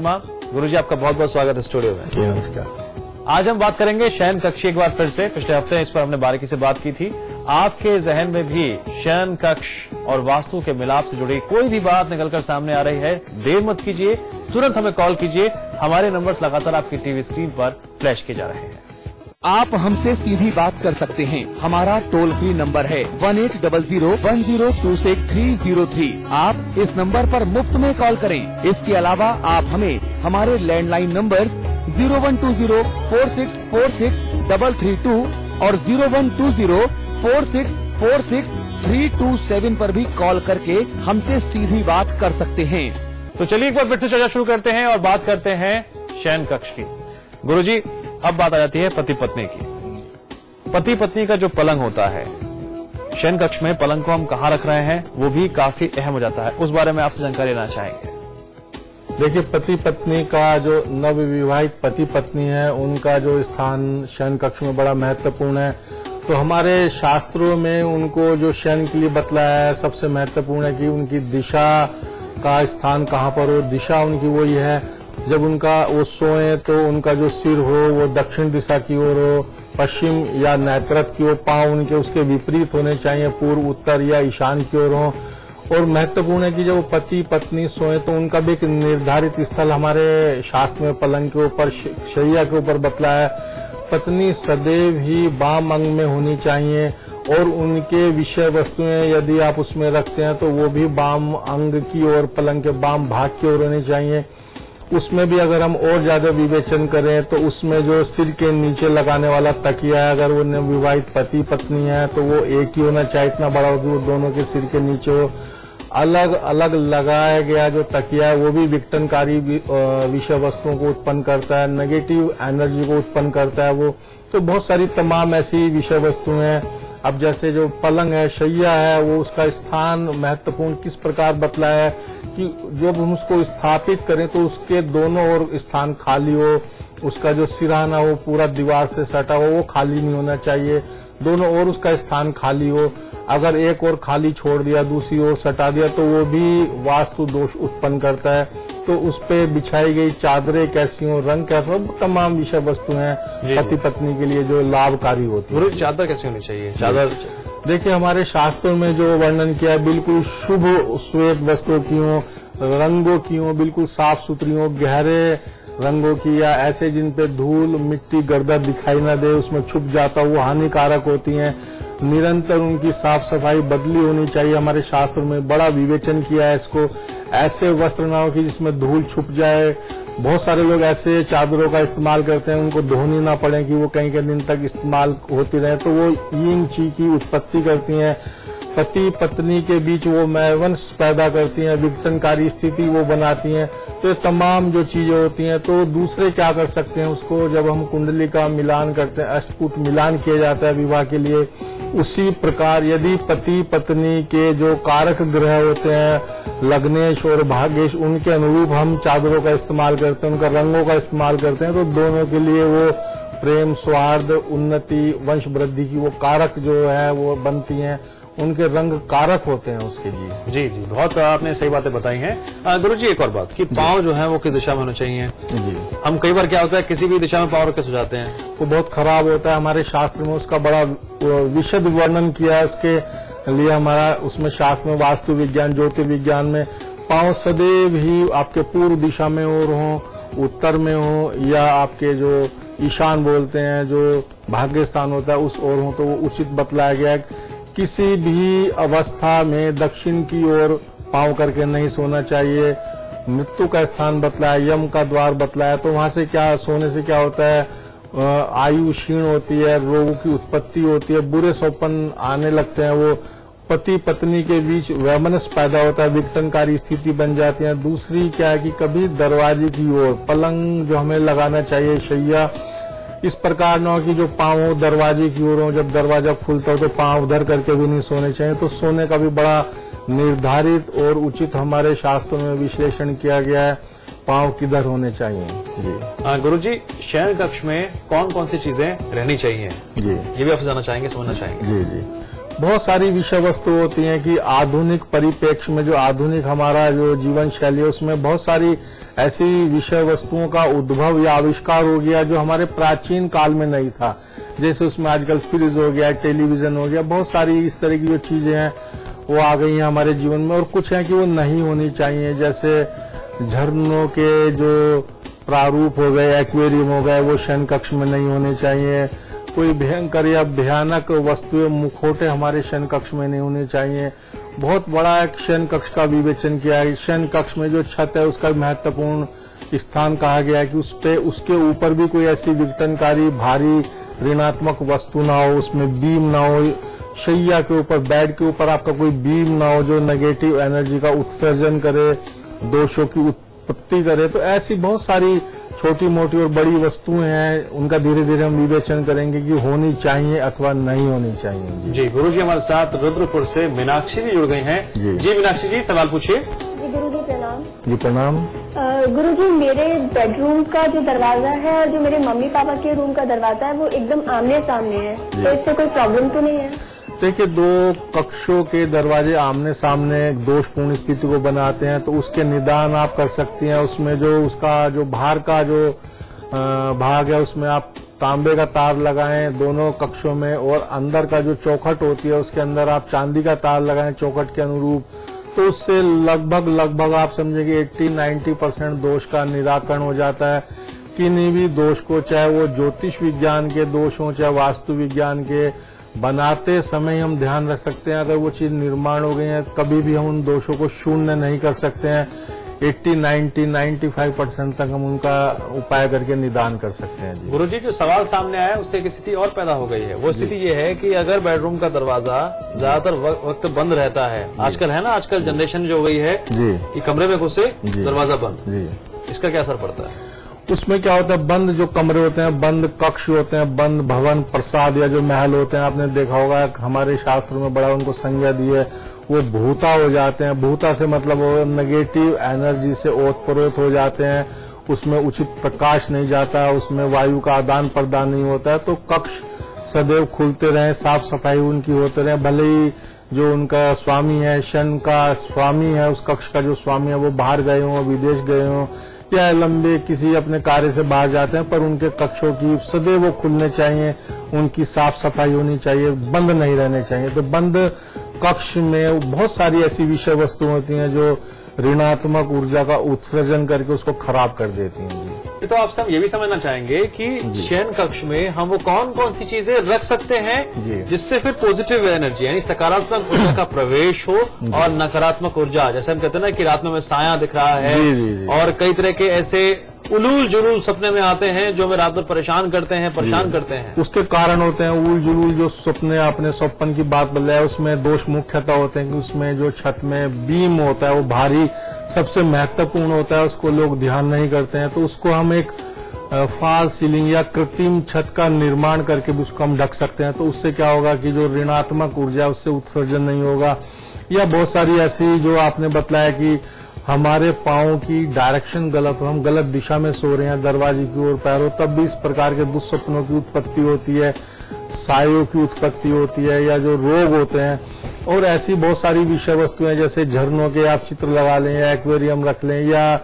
शर्मा। गुरुजी आपका बहुत बहुत स्वागत है स्टूडियो में। नमस्कार। आज हम बात करेंगे शयन कक्ष की एक बार फिर से। पिछले हफ्ते इस पर हमने बारीकी से बात की थी। आपके जहन में भी शयन कक्ष और वास्तु के मिलाप से जुड़ी कोई भी बात निकलकर सामने आ रही है, देर मत कीजिए, तुरंत हमें कॉल कीजिए। हमारे नंबर्स लगातार आपकी टीवी स्क्रीन पर फ्लैश किए जा रहे हैं। आप हमसे सीधी बात कर सकते हैं। हमारा टोल फ्री नंबर है 180010263003। आप इस नंबर पर मुफ्त में कॉल करें। इसके अलावा आप हमें हमारे लैंडलाइन नंबर्स 012046463332 और 012046463327 पर भी कॉल करके हमसे सीधी बात कर सकते हैं। तो चलिए एक बार फिर से चर्चा शुरू करते हैं और बात करते हैं शयन कक्ष की। गुरुजी, अब बात आ जाती है पति पत्नी की। पति पत्नी का जो पलंग होता है, शयन कक्ष में पलंग को हम कहाँ रख रहे हैं वो भी काफी अहम हो जाता है। उस बारे में आपसे जानकारी लेना चाहेंगे। देखिए, पति पत्नी का जो नवविवाहित पति पत्नी है, उनका जो स्थान शयन कक्ष में बड़ा महत्वपूर्ण है। तो हमारे शास्त्रों में उनको जो शयन के लिए बतलाया है, सबसे महत्वपूर्ण है कि उनकी दिशा का स्थान कहाँ पर हो। दिशा उनकी वही है, जब उनका वो सोए तो उनका जो सिर हो वो दक्षिण दिशा की ओर हो, पश्चिम या नैत्रत की ओर, पांव उनके उसके विपरीत होने चाहिए, पूर्व, उत्तर या ईशान की ओर हो। और महत्वपूर्ण है कि जब पति पत्नी सोए तो उनका भी एक निर्धारित स्थल हमारे शास्त्र में पलंग के ऊपर, शैया के ऊपर बतलाया है। पत्नी सदैव ही वाम अंग में होनी चाहिए और उनके विषय वस्तुएं यदि आप उसमें रखते हैं तो वो भी वाम अंग की ओर, पलंग के वाम भाग की ओर होनी चाहिए। उसमें भी अगर हम और ज्यादा विवेचन करें तो उसमें जो सिर के नीचे लगाने वाला तकिया है, अगर वो विवाहित पति पत्नी है तो वो एक ही होना चाहिए, इतना बड़ा हो कि वो दोनों के सिर के नीचे हो। अलग अलग लगाया गया जो तकिया है वो भी विघटनकारी विषय वस्तुओं को उत्पन्न करता है, नेगेटिव एनर्जी को उत्पन्न करता है वो। तो बहुत सारी तमाम ऐसी विषय वस्तुएं हैं। अब जैसे जो पलंग है, शैया है, वो उसका स्थान महत्वपूर्ण किस प्रकार बतलाया है कि जब हम उसको स्थापित करें तो उसके दोनों ओर स्थान खाली हो, उसका जो सिरहाना हो पूरा दीवार से सटा हो, वो खाली नहीं होना चाहिए, दोनों ओर उसका स्थान खाली हो। अगर एक ओर खाली छोड़ दिया, दूसरी ओर सटा दिया तो वो भी वास्तु दोष उत्पन्न करता है। तो उस पे बिछाई गई चादरें कैसी हो, रंग कैसा हो, तमाम विषय वस्तु हैं पति पत्नी के लिए जो लाभकारी होती है। चादर कैसी होनी चाहिए? चादर देखिए, हमारे शास्त्रों में जो वर्णन किया है बिल्कुल शुभ श्वेत वस्त्रों की हो, रंगों की हो, बिल्कुल साफ सुथरी हो, गहरे रंगों की, या ऐसे जिन पे धूल मिट्टी गर्दा दिखाई न दे, उसमें छुप जाता वो हानिकारक होती हैं। निरंतर उनकी साफ सफाई बदली होनी चाहिए। हमारे शास्त्र में बड़ा विवेचन किया है इसको। ऐसे वस्त्र ना हो कि जिसमें धूल छुप जाए। बहुत सारे लोग ऐसे चादरों का इस्तेमाल करते हैं, उनको धोनी ना पड़े कि वो कई दिन तक इस्तेमाल होती रहे, तो वो यीन ची की उत्पत्ति करती हैं। पति पत्नी के बीच वो मैवंश पैदा करती हैं, विघटनकारी स्थिति वो बनाती हैं। तो ये तमाम जो चीजें होती हैं, तो दूसरे क्या कर सकते हैं उसको, जब हम कुंडली का मिलान करते हैं, अष्टकूट मिलान किया जाता है विवाह के लिए, उसी प्रकार यदि पति पत्नी के जो कारक ग्रह होते हैं, लग्नेश और भाग्येश, उनके अनुरूप हम चादरों का इस्तेमाल करते हैं, उनका रंगों का इस्तेमाल करते हैं, तो दोनों के लिए वो प्रेम, सौहार्द, उन्नति, वंश वृद्धि की वो कारक जो है वो बनती हैं, उनके रंग कारक होते हैं उसके। जी, बहुत आपने सही बातें बताई हैं। गुरुजी, एक और बात कि पांव जो है वो किस दिशा में होने चाहिए? जी, हम कई बार क्या होता है किसी भी दिशा में पांव रख के सो जाते हैं, वो बहुत खराब होता है। हमारे शास्त्र में उसका बड़ा विशद वर्णन किया है। उसके लिए हमारा उसमें शास्त्र में वास्तु विज्ञान, ज्योतिर्विज्ञान में पांव सदैव ही आपके पूर्व दिशा में और हो, उत्तर में हो, या आपके जो ईशान बोलते हैं, जो भाग्य स्थान होता है उस ओर हो, तो वो उचित बतलाया गया है। किसी भी अवस्था में दक्षिण की ओर पांव करके नहीं सोना चाहिए। मृत्यु का स्थान बतलाया, यम का द्वार बतलाया, तो वहां से क्या, सोने से क्या होता है, आयु क्षीण होती है, रोगों की उत्पत्ति होती है, बुरे स्वप्न आने लगते हैं, वो पति पत्नी के बीच वैमनस्य पैदा होता है, विघटनकारी स्थिति बन जाती है। दूसरी क्या है कि कभी दरवाजे की ओर पलंग जो हमें लगाना चाहिए, शैया, इस प्रकार न हो कि जो पांव दरवाजे की ओर हो, जब दरवाजा खुलता हो तो पांव उधर करके भी नहीं सोने चाहिए। तो सोने का भी बड़ा निर्धारित और उचित हमारे शास्त्रों में विश्लेषण किया गया है, पांव किधर होने चाहिए। जी गुरुजी, शयन कक्ष में कौन कौन सी चीजें रहनी चाहिए? जी, ये भी आपसे जानना चाहेंगे, समझना चाहेंगे। जी, बहुत सारी विषय वस्तु होती हैं कि आधुनिक परिप्रेक्ष्य में जो आधुनिक हमारा जो जीवन शैली है उसमें बहुत सारी ऐसी विषय वस्तुओं का उद्भव या आविष्कार हो गया जो हमारे प्राचीन काल में नहीं था। जैसे उसमें आजकल फ्रिज हो गया, टेलीविजन हो गया, बहुत सारी इस तरह की जो चीजें हैं वो आ गई हैं हमारे जीवन में, और कुछ है कि वो नहीं होनी चाहिए। जैसे झरनों के जो प्रारूप हो गए, एक्वेरियम हो गए, वो शयन कक्ष में नहीं होने चाहिए। कोई भयंकर या भयानक वस्तुएं, मुखौटे हमारे शयन कक्ष में नहीं होने चाहिए। बहुत बड़ा एक शयन कक्ष का विवेचन किया है। शयन कक्ष में जो छत है उसका महत्वपूर्ण स्थान कहा गया है कि उस पे उसके ऊपर भी कोई ऐसी विघटनकारी भारी ऋणात्मक वस्तु ना हो, उसमें बीम ना हो, शैया के ऊपर, बेड के ऊपर आपका कोई बीम ना हो जो नेगेटिव एनर्जी का उत्सर्जन करे, दोषों की उत्पत्ति करे। तो ऐसी बहुत सारी छोटी मोटी और बड़ी वस्तुएं हैं, उनका धीरे धीरे हम विवेचन करेंगे कि होनी चाहिए अथवा नहीं होनी चाहिए। जी गुरुजी हमारे साथ रुद्रपुर से मीनाक्षी जी जुड़ गई हैं। जी मीनाक्षी जी सवाल पूछिए। जी गुरुजी प्रणाम। जी प्रणाम। गुरुजी मेरे बेडरूम का जो दरवाजा है और जो मेरे मम्मी पापा के रूम का दरवाजा है वो एकदम आमने सामने है, तो इससे कोई प्रॉब्लम तो नहीं है? देखिए, दो कक्षों के दरवाजे आमने सामने दोषपूर्ण स्थिति को बनाते हैं, तो उसके निदान आप कर सकती हैं। उसमें जो उसका जो बाहर का जो भाग है उसमें आप तांबे का तार लगाएं दोनों कक्षों में, और अंदर का जो चौखट होती है उसके अंदर आप चांदी का तार लगाएं चौखट के अनुरूप। तो उससे लगभग आप समझे कि 80-90% दोष का निराकरण हो जाता है। किन्हीं भी दोष को, चाहे वो ज्योतिष विज्ञान के दोष हों चाहे वास्तु विज्ञान के, बनाते समय हम ध्यान रख सकते हैं। अगर वो चीज निर्माण हो गई है कभी भी हम उन दोषों को शून्य नहीं कर सकते हैं। 80-90-95% तक हम उनका उपाय करके निदान कर सकते हैं। जी गुरुजी जो सवाल सामने आया उससे एक स्थिति और पैदा हो गई है। वो स्थिति ये है कि अगर बेडरूम का दरवाजा ज्यादातर वक्त बंद रहता है, आजकल है ना, आजकल जनरेशन जो हो गई है कि कमरे में घुसे दरवाजा बंद, इसका क्या असर पड़ता है? उसमें क्या होता है, बंद जो कमरे होते हैं, बंद कक्ष होते हैं, बंद भवन प्रसाद या जो महल होते हैं, आपने देखा होगा हमारे शास्त्रों में बड़ा उनको संज्ञा दी है, वो भूता हो जाते हैं। भूता से मतलब वो नेगेटिव एनर्जी से ओतप्रोत हो जाते हैं। उसमें उचित प्रकाश नहीं जाता, उसमें वायु का आदान प्रदान नहीं होता है। तो कक्ष सदैव खुलते रहे, साफ सफाई उनकी होते रहे। भले ही जो उनका स्वामी है, शयन का स्वामी है, उस कक्ष का जो स्वामी है वो बाहर गए हों, विदेश गए हों या लंबे किसी अपने कार्य से बाहर जाते हैं, पर उनके कक्षों की सदैव वो खुलने चाहिए, उनकी साफ सफाई होनी चाहिए, बंद नहीं रहने चाहिए। तो बंद कक्ष में बहुत सारी ऐसी विषय वस्तु होती हैं जो ऋणात्मक ऊर्जा का उत्सर्जन करके उसको खराब कर देती हैं। जी तो आपसे हम ये भी समझना चाहेंगे कि शयन कक्ष में हम वो कौन कौन सी चीजें रख सकते हैं जिससे फिर पॉजिटिव एनर्जी यानी सकारात्मक ऊर्जा का प्रवेश हो और नकारात्मक ऊर्जा, जैसे हम कहते हैं ना कि रात में हमें साया दिख रहा है और कई तरह के ऐसे उलूल जुलूल सपने में आते हैं जो हमें रात भर परेशान करते हैं। उसके कारण होते हैं उल जुलूल जो सपने, आपने स्वप्न की बात बताया, उसमें दोष मुख्यतः होते हैं कि उसमें जो छत में बीम होता है वो भारी सबसे महत्वपूर्ण होता है, उसको लोग ध्यान नहीं करते हैं। तो उसको हम एक फॉल सीलिंग या कृत्रिम छत का निर्माण करके भी उसको हम ढक सकते हैं। तो उससे क्या होगा कि जो ऋणात्मक ऊर्जा उससे उत्सर्जन नहीं होगा। या बहुत सारी ऐसी जो आपने बताया कि हमारे पांव की डायरेक्शन गलत हो, हम गलत दिशा में सो रहे हैं, दरवाजे की ओर पैर हो, तब भी इस प्रकार के दुस्सपनों की उत्पत्ति होती है, सायों की उत्पत्ति होती है, या जो रोग होते हैं। और ऐसी बहुत सारी विषय वस्तुएं जैसे झरनों के आप चित्र लगा लें या एक्वेरियम रख लें या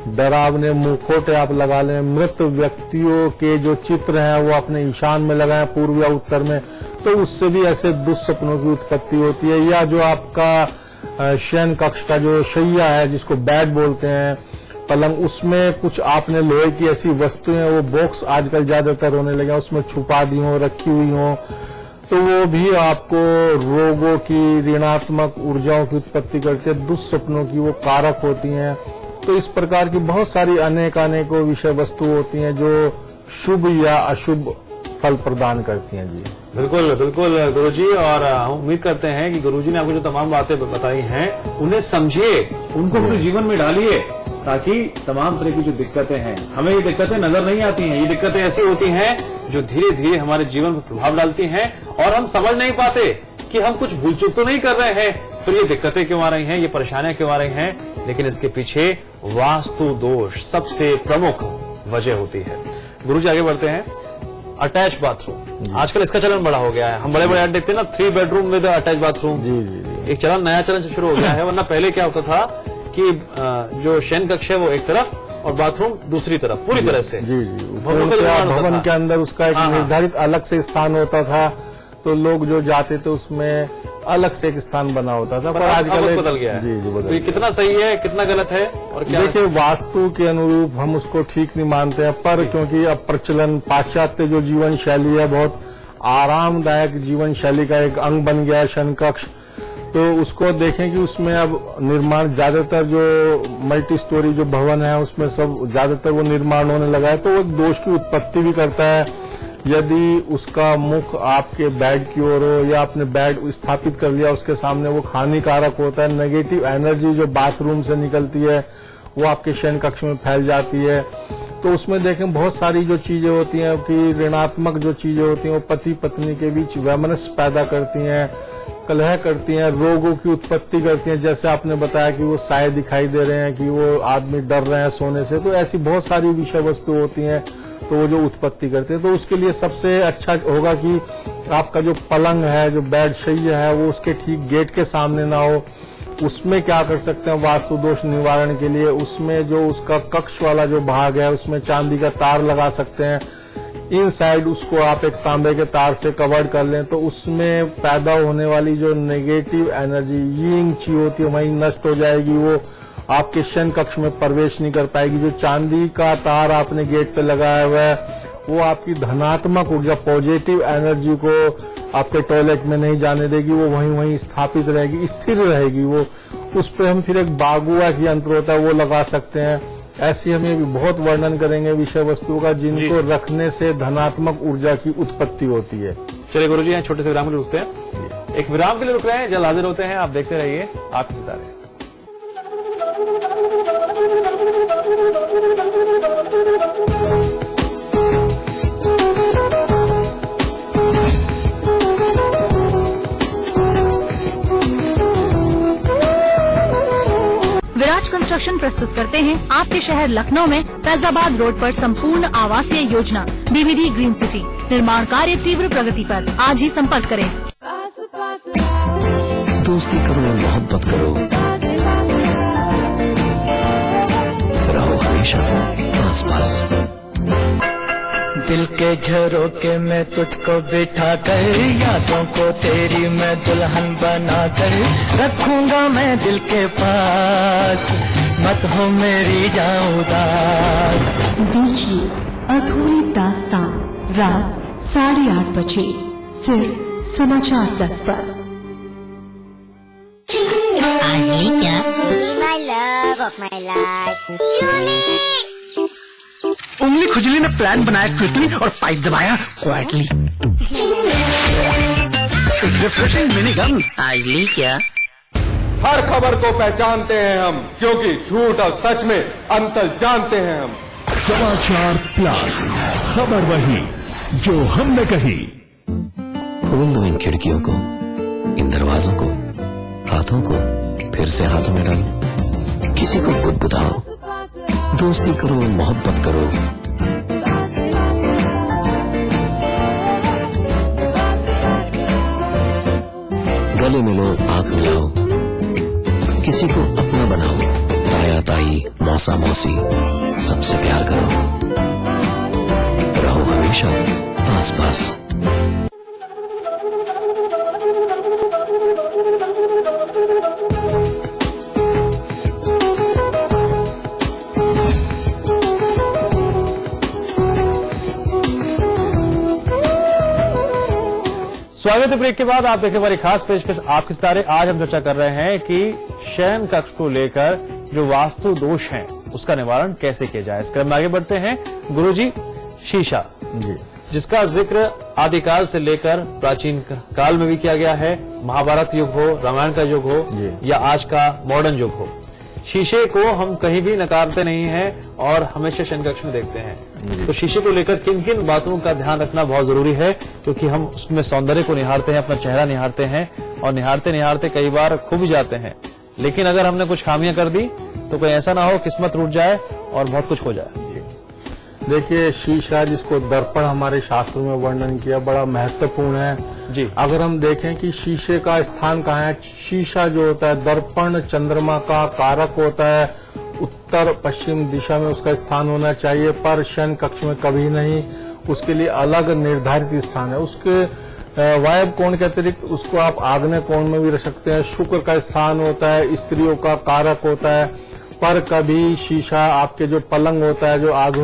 डरावने मुखौटे आप लगा लें, मृत व्यक्तियों के जो चित्र हैं वो अपने ईशान में लगाएं, पूर्व या उत्तर में, तो उससे भी ऐसे दुस्सपनों की उत्पत्ति होती है। या जो आपका शयन कक्ष का जो शैया है जिसको बेड बोलते हैं, पलंग, उसमें कुछ आपने लोहे की ऐसी वस्तुएं, वो बॉक्स आजकल ज्यादातर होने लगे, उसमें छुपा दी हो, रखी हुई हो, तो वो भी आपको रोगों की, ऋणात्मक ऊर्जाओं की उत्पत्ति करती है, दुस्सपनों की वो कारक होती हैं। तो इस प्रकार की बहुत सारी अनेकों विषय वस्तु होती हैं जो शुभ या अशुभ फल प्रदान करती हैं। जी बिल्कुल बिल्कुल गुरुजी, और हम उम्मीद करते हैं कि गुरुजी ने आपको जो तमाम बातें बताई हैं उन्हें समझिए, उनको अपने जीवन में डालिए, ताकि तमाम तरह की जो दिक्कतें हैं, हमें ये दिक्कतें नजर नहीं आती हैं, ये दिक्कतें ऐसी होती हैं जो धीरे धीरे हमारे जीवन पर प्रभाव डालती हैं और हम समझ नहीं पाते कि हम कुछ भूल चूक तो नहीं कर रहे हैं, फिर ये दिक्कतें क्यों आ रही हैं, ये परेशानियां क्यों आ रही हैं, लेकिन इसके पीछे वास्तु दोष सबसे प्रमुख वजह होती है। गुरुजी आगे बढ़ते हैं। अटैच बाथरूम, आजकल इसका चलन बड़ा हो गया है। हम बड़े बड़े ऐड देखते हैं ना, 3 बेडरूम विद अटैच बाथरूम। एक चलन, नया चलन शुरू हो गया है। वरना पहले क्या होता था कि जो शयन कक्ष है वो एक तरफ और बाथरूम दूसरी तरफ पूरी तरह से। जी भवन का निर्माण होता भवन था। के अंदर उसका एक हाँ, हाँ। निर्धारित अलग से स्थान होता था, तो लोग जो जाते थे उसमें अलग से एक स्थान बना होता था। पर आजकल अब बदल गया है। जी बदल तो ये कितना सही है, कितना गलत है, और क्या देखिए, वास्तु के अनुरूप हम उसको ठीक नहीं मानते हैं, पर क्योंकि अब प्रचलन पाश्चात्य जो जीवन शैली है, बहुत आरामदायक जीवन शैली का एक अंग बन गया है शयन कक्ष, तो उसको देखें कि उसमें अब निर्माण ज्यादातर जो मल्टी स्टोरी जो भवन है उसमें सब ज्यादातर वो निर्माण होने लगा है, तो वो दोष की उत्पत्ति भी करता है। यदि उसका मुख आपके बेड की ओर हो या आपने बेड स्थापित कर लिया उसके सामने, वो हानिकारक होता है। नेगेटिव एनर्जी जो बाथरूम से निकलती है वो आपके शयन कक्ष में फैल जाती है। तो उसमें देखें बहुत सारी जो चीजें होती हैं कि ऋणात्मक जो चीजें होती हैं वो पति पत्नी के बीच वैमनस्य पैदा करती हैं, कलह करती हैं, रोगों की उत्पत्ति करती हैं। जैसे आपने बताया कि वो साए दिखाई दे रहे हैं, कि वो आदमी डर रहे हैं सोने से, तो ऐसी बहुत सारी विषय वस्तु होती हैं तो वो जो उत्पत्ति करते हैं। तो उसके लिए सबसे अच्छा होगा कि आपका जो पलंग है, जो बेड शैया है, वो उसके ठीक गेट के सामने ना हो। उसमें क्या कर सकते हैं वास्तु दोष निवारण के लिए, उसमें जो उसका कक्ष वाला जो भाग है उसमें चांदी का तार लगा सकते हैं। इनसाइड उसको आप एक तांबे के तार से कवर कर लें, तो उसमें पैदा होने वाली जो नेगेटिव एनर्जी यिंग ची होती है वहीं नष्ट हो जाएगी, वो आपके शयन कक्ष में प्रवेश नहीं कर पाएगी। जो चांदी का तार आपने गेट पे लगाया हुआ है वो आपकी धनात्मक ऊर्जा, पॉजिटिव एनर्जी को आपके टॉयलेट में नहीं जाने देगी, वो वहीं स्थापित रहेगी, स्थिर रहेगी। वो उस पे हम फिर एक बागुआ की यंत्र होता है वो लगा सकते हैं। ऐसी हम ये भी बहुत वर्णन करेंगे विषय वस्तुओं का जिनको रखने से धनात्मक ऊर्जा की उत्पत्ति होती है। चलिए गुरुजी, यहाँ छोटे से विराम के लिए रुकते हैं। एक विराम के लिए रुक रहे हैं, जल्द हाजिर होते हैं। आप देखते रहिए आपके सितारे। विराज कंस्ट्रक्शन प्रस्तुत करते हैं आपके शहर लखनऊ में फैजाबाद रोड पर संपूर्ण आवासीय योजना बीवीडी ग्रीन सिटी निर्माण कार्य तीव्र प्रगति पर। आज ही संपर्क करें। दोस्ती करो, मोहब्बत करो, रहो हमेशा पास पास। दिल के झरोके में तुझको बिठा कर, यादों को तेरी मैं दुल्हन बना कर रखूंगा मैं दिल के पास, मत हो मेरी जाऊं उदास। देखिए अधूरी दास्तां रात 8:30 बजे सिर्फ समाचार प्लस पर। My love of my life, Julie. उंगली खुजली ने प्लान बनाया क्विकली और पाइप दबाया क्वाइटली। रिफ्रेशिंग मिनी गम आजली क्या? हर खबर को पहचानते हैं हम, क्योंकि झूठ और सच में अंतर जानते हैं हम। समाचार प्लस, खबर वही जो हमने कही। खोल दो इन खिड़कियों को, इन दरवाजों को, हाथों को फिर से हाथों में डालो, किसी को गुदगुदाओ, दोस्ती करो, मोहब्बत करो, गले मिलो, आंख मिलाओ, किसी को अपना बनाओ, ताया ताई, मौसा मौसी, सबसे प्यार करो, रहो हमेशा पास पास। स्वागत है ब्रेक के बाद। आप देखें हमारी खास पेशकश आपके सितारे। आज हम चर्चा कर रहे हैं कि शयन कक्ष को लेकर जो वास्तु दोष हैं उसका निवारण कैसे किया जाए। इस क्रम में आगे बढ़ते हैं। गुरुजी, शीशा जी, जिसका जिक्र आदिकाल से लेकर प्राचीन काल में भी किया गया है, महाभारत युग हो, रामायण का युग हो या आज का मॉडर्न युग हो, शीशे को हम कहीं भी नकारते नहीं हैं और हमेशा शयन कक्ष में देखते हैं। तो शीशे को लेकर किन किन बातों का ध्यान रखना बहुत जरूरी है, क्योंकि हम उसमें सौंदर्य को निहारते हैं, अपना चेहरा निहारते हैं और निहारते निहारते कई बार खो भी जाते हैं। लेकिन अगर हमने कुछ खामियां कर दी तो कोई ऐसा ना हो किस्मत टूट जाए और बहुत कुछ हो जाए। देखिए, शीशा जिसको दर्पण हमारे शास्त्रों में वर्णन किया बड़ा महत्वपूर्ण है जी। अगर हम देखें कि शीशे का स्थान कहाँ है, शीशा जो होता है दर्पण चंद्रमा का कारक होता है उत्तर पश्चिम दिशा में उसका स्थान होना चाहिए, पर शयन कक्ष में कभी नहीं। उसके लिए अलग निर्धारित स्थान है। उसके वायव्य कोण के अतिरिक्त उसको आप आग्नेय कोण में भी रख सकते हैं। शुक्र का स्थान होता है, स्त्रियों का कारक होता है, पर कभी शीशा आपके जो पलंग होता है, जो आधुनिक